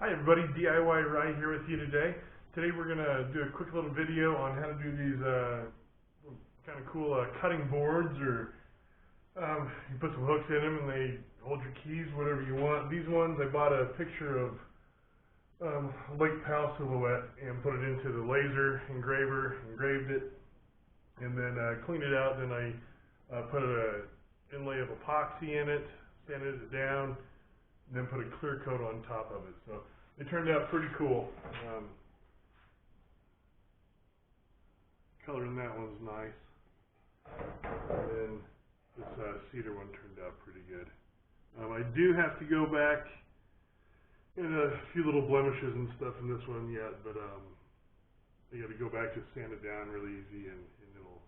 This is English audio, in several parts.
Hi everybody, DIY Rye here with you today. Today we're going to do a quick little video on how to do these kind of cool cutting boards, or you put some hooks in them and they hold your keys, whatever you want. These ones, I bought a picture of Lake Powell silhouette and put it into the laser engraver, engraved it, and then cleaned it out. Then I put an inlay of epoxy in it, sanded it down, and then put a clear coat on top of it. So it turned out pretty cool. Color in that one's nice. And then this cedar one turned out pretty good. I do have to go back in a few little blemishes and stuff in this one yet, but I got to go back to sand it down really easy, and it'll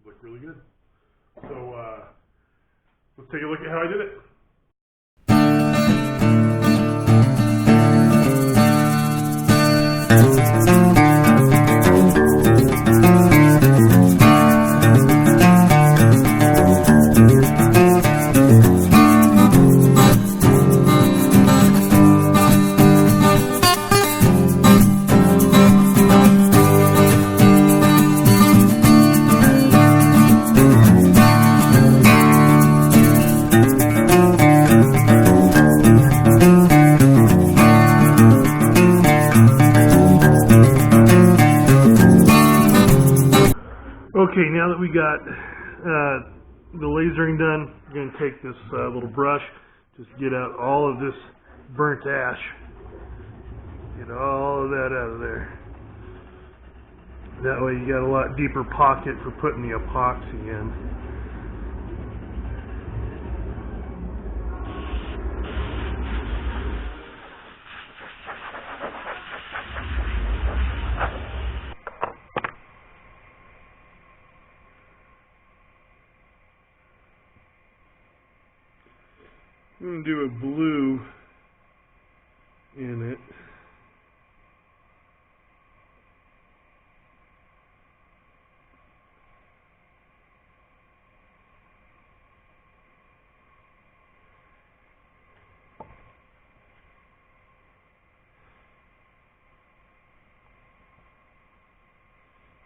look really good. So let's take a look at how I did it. Okay, now that we got the lasering done, we're going to take this little brush, just get out all of this burnt ash. Get all of that out of there. That way you got a lot deeper pocket for putting the epoxy in. I'm going to do a blue in it.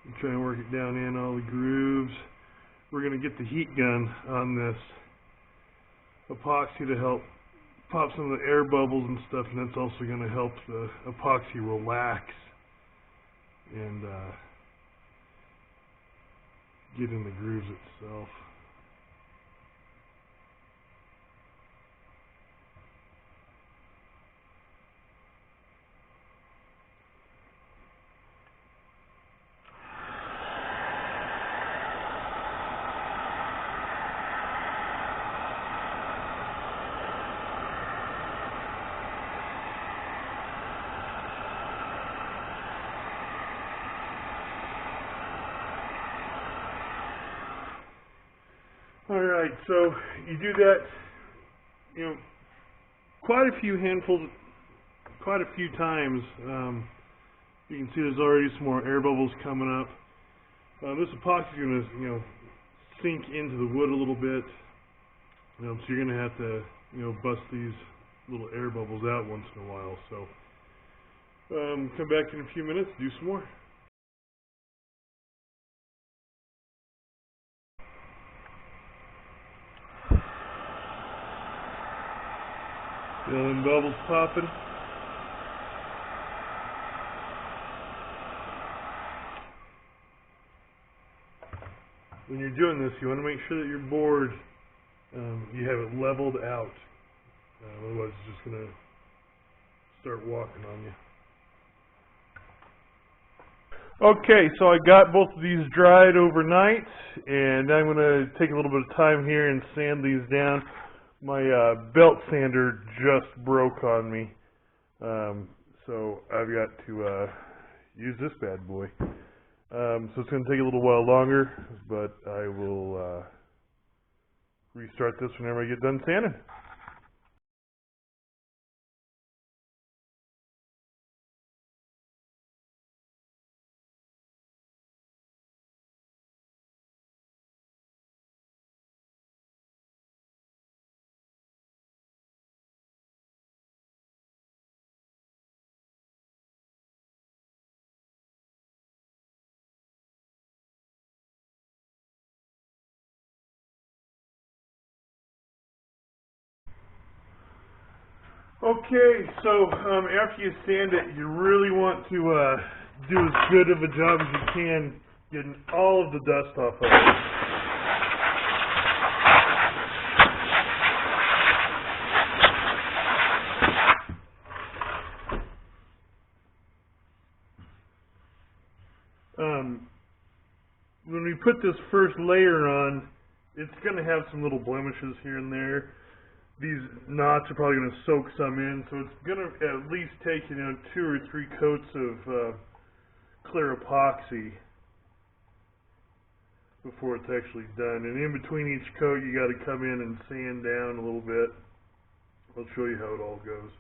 I'm trying to work it down in all the grooves. We're going to get the heat gun on this epoxy to help pop some of the air bubbles and stuff, and that's also going to help the epoxy relax and get in the grooves itself. Alright, so you do that, quite a few times. You can see there's already some more air bubbles coming up. This epoxy is going to, sink into the wood a little bit. So you're going to have to, bust these little air bubbles out once in a while. So come back in a few minutes, do some more. Them bubbles popping. When you're doing this, you want to make sure that your board, you have it leveled out. Otherwise, it's just going to start walking on you. Okay, so I got both of these dried overnight, and I'm going to take a little bit of time here and sand these down. My belt sander just broke on me, so I've got to use this bad boy. So it's going to take a little while longer, but I will restart this whenever I get done sanding. Okay, so after you sand it, you really want to do as good of a job as you can getting all of the dust off of it. When we put this first layer on, it's going to have some little blemishes here and there. These knots are probably going to soak some in, so it's going to at least take, 2 or 3 coats of clear epoxy before it's actually done. And in between each coat, you got to come in and sand down a little bit. I'll show you how it all goes.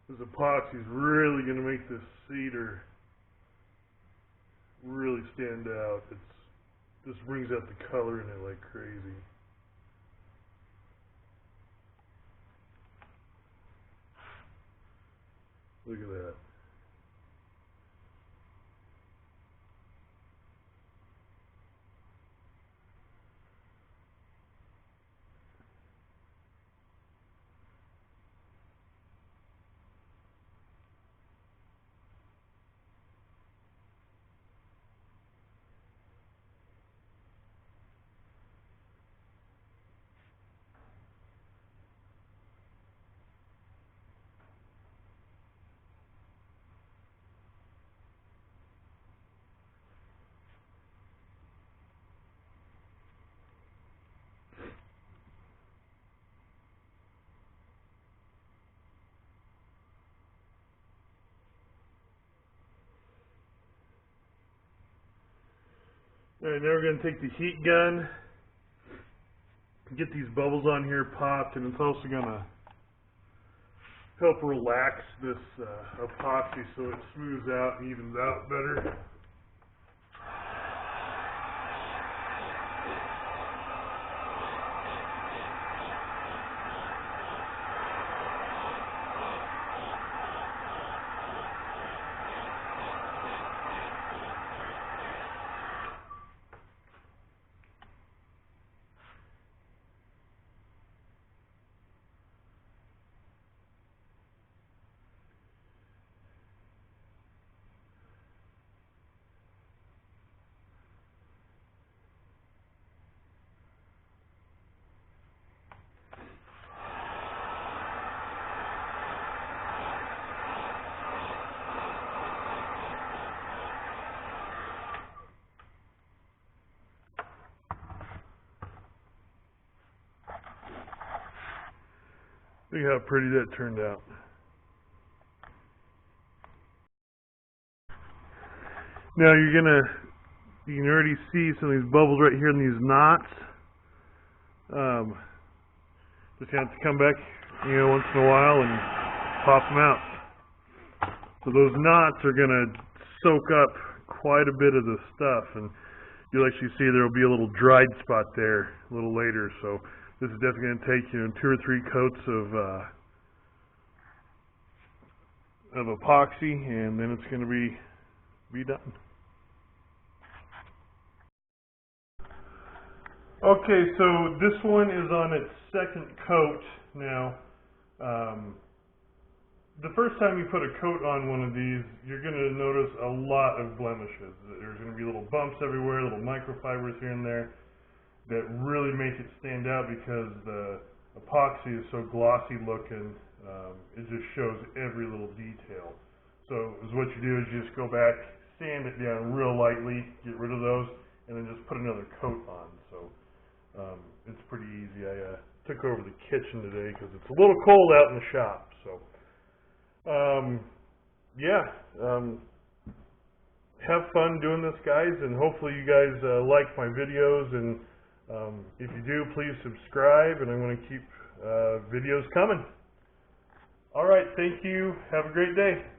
This epoxy is really going to make this cedar really stand out. This brings out the color in it like crazy. Look at that. Alright, now we're going to take the heat gun, get these bubbles on here popped, and it's also going to help relax this epoxy so it smooths out and evens out better. Look how pretty that turned out. Now you can already see some of these bubbles right here in these knots. Just have to come back, once in a while and pop them out. So those knots are going to soak up quite a bit of the stuff, and you'll actually see there will be a little dried spot there a little later. So this is definitely going to take 2 or 3 coats of epoxy, and then it's going to be done. Okay, so this one is on its 2nd coat now. The first time you put a coat on one of these, you're going to notice a lot of blemishes. There's going to be little bumps everywhere, little microfibers here and there that really make it stand out because the epoxy is so glossy looking. It just shows every little detail. So what you do is you just go back, sand it down real lightly, get rid of those, and then just put another coat on. So it's pretty easy. I took over the kitchen today because it's a little cold out in the shop. So have fun doing this, guys, and hopefully you guys like my videos. And if you do, please subscribe, and I'm going to keep videos coming. All right, thank you. Have a great day.